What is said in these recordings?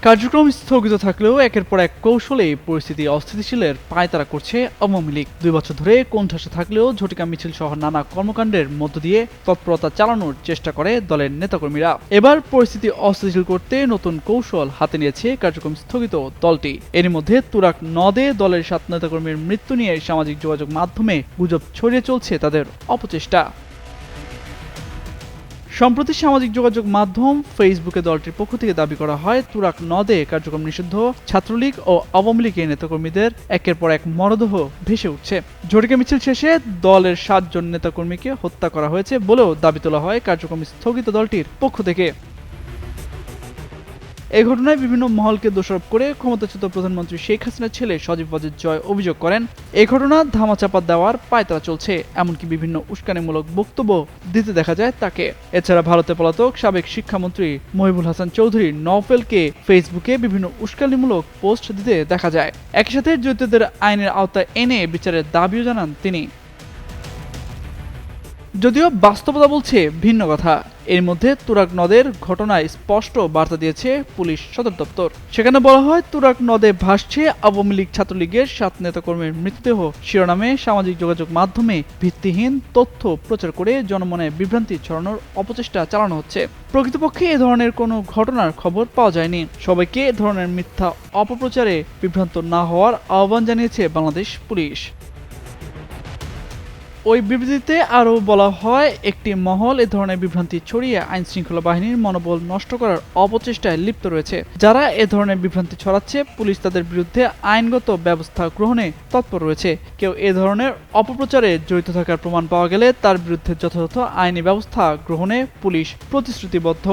কার্যক্রম স্থগিত থাকলেও একের পর এক কৌশলে পরিস্থিতি অস্থিতিশীলের পায়তারা করছে আওয়ামী লীগ। 2 বছর ধরে কোণঠাসা থাকলেও ঝটিকা মিছিল সহ নানা কর্মকাণ্ডের মধ্য দিয়ে তৎপরতা চালানোর চেষ্টা করে দলের নেতাকর্মীরা। এবার পরিস্থিতি অস্থিতিশীল করতে নতুন কৌশল হাতে নিয়েছে কার্যক্রম স্থগিত দলটি। এরই মধ্যে তুরাগ নদে দলের 7 নেতাকর্মীর মৃত্যু নিয়ে সামাজিক যোগাযোগ মাধ্যমে গুজব ছড়িয়ে চলছে তাদের অপচেষ্টা। সম্প্রতি সামাজিক যোগাযোগ মাধ্যম ফেসবুকে দলটির পক্ষ থেকে দাবি করা হয় তুরাগ নদে কার্যক্রম নিষিদ্ধ ছাত্রলীগ ও আওয়ামী লীগের নেতাকর্মীদের একের পর এক মরদেহ ভেসে উঠছে। ঝটিকা মিছিল শেষে দলের 7 জন নেতাকর্মীকে হত্যা করা হয়েছে বলেও দাবি তোলা হয় কার্যক্রম স্থগিত দলটির পক্ষ থেকে। এই ঘটনায় বিভিন্ন মহলকে দোষারোপ করে ক্ষমতাচ্যুত প্রধানমন্ত্রী শেখ হাসিনার ছেলে সজীব ওয়াজেদ জয় অভিযোগ করেন, এই ঘটনা ধামাচাপা দেওয়ার পায়তারা চলছে, এমনকি বিভিন্ন উস্কানিমূলক বক্তব্য দিতে দেখা যায় তাকে। এছাড়া ভারতে পলাতক সাবেক শিক্ষামন্ত্রী মহিবুল হাসান চৌধুরী নওফেলকে ফেসবুকে বিভিন্ন উস্কানিমূলক পোস্ট দিতে দেখা যায়। একই সাথে জড়িতদের আইনের আওতায় এনে বিচারের দাবিও জানান তিনি। যদিও বাস্তবতা বলছে ভিন্ন কথা। এর মধ্যে তুরাগ নদের ঘটনায় স্পষ্ট বার্তা দিয়েছে পুলিশ সদর দপ্তর। সেখানে বলা হয়, তুরাগ নদে ভাসছে আওয়ামী লীগ ছাত্রলীগের 7 নেতাকর্মীর মৃতদেহ শিরোনামে সামাজিক যোগাযোগ মাধ্যমে ভিত্তিহীন তথ্য প্রচার করে জনমনে বিভ্রান্তি ছড়ানোর অপচেষ্টা চালানো হচ্ছে। প্রকৃতপক্ষে এ ধরনের কোনো ঘটনার খবর পাওয়া যায়নি। সবাইকে এ ধরনের মিথ্যা অপপ্রচারে বিভ্রান্ত না হওয়ার আহ্বান জানিয়েছে বাংলাদেশ পুলিশ। ওই বিবৃতিতে আরও বলা হয়, একটি মহল এ ধরনের বিভ্রান্তি ছড়িয়ে আইন শৃঙ্খলা বাহিনীর মনোবল নষ্ট করার অপচেষ্টায় লিপ্ত রয়েছে। যারা এ ধরনের বিভ্রান্তি ছড়াচ্ছে, পুলিশ তাদের বিরুদ্ধে আইনগত ব্যবস্থা গ্রহণে তৎপর রয়েছে। কেউ এ ধরনের অপপ্রচারে জড়িত থাকার প্রমাণ পাওয়া গেলে তার বিরুদ্ধে যথাযথ আইনি ব্যবস্থা গ্রহণে পুলিশ প্রতিশ্রুতিবদ্ধ।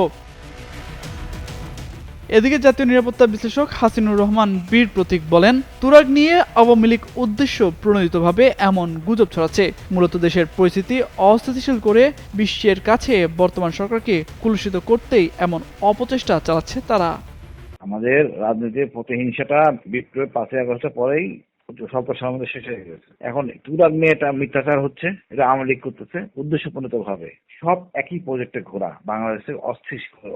এদিকে জাতীয় নিরাপত্তা বিশ্লেষক হাসিনুর রহমান বীর প্রতীক বলেন, তুরাগ নিয়ে আওয়ামী লীগ উদ্দেশ্য প্রণোদিতভাবে এমন গুজব ছড়াচ্ছে। মূলত দেশের পরিস্থিতি অস্থিতিশীল করে বিশ্বের কাছে বর্তমান সরকারকে কুলুষিত করতেই এমন অপচেষ্টা চালাচ্ছে তারা। আমাদের রাজনীতির প্রতিহিংসাটা বিপ্লবের 5ই আগস্টের পরেই সব আমাদের শেষ হয়ে গেছে। এখন তুরাগ নিয়ে এটা মিথ্যাচার হচ্ছে, এটা আওয়ামী লীগ করতেছে উদ্দেশ্যপ্রণীত ভাবে। সব একই প্রজেক্টে ঘোরা, বাংলাদেশকে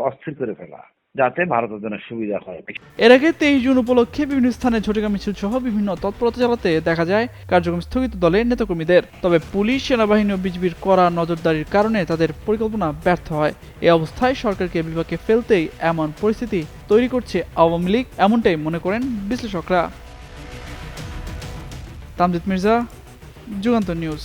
অস্থির করে ফেলা, যাতে ভারতের জন্য সুবিধা হয়। এর আগে 23 জুন উপলক্ষে বিভিন্ন স্থানে ঝটিকা মিছিল সহ বিভিন্ন তৎপরতা চালাতে দেখা যায় কার্যক্রম স্থগিত দলের নেতাকর্মীদের। তবে পুলিশ, সেনাবাহিনী ও বিজিবির কড়া নজরদারির কারণে তাদের পরিকল্পনা ব্যর্থ হয়। এই অবস্থায় সরকারকে বিপাকে ফেলতেই এমন পরিস্থিতি তৈরি করছে আওয়ামী লীগ, এমনটাই মনে করেন বিশ্লেষকরা। তামজিদ মির্জা, যুগান্তর নিউজ।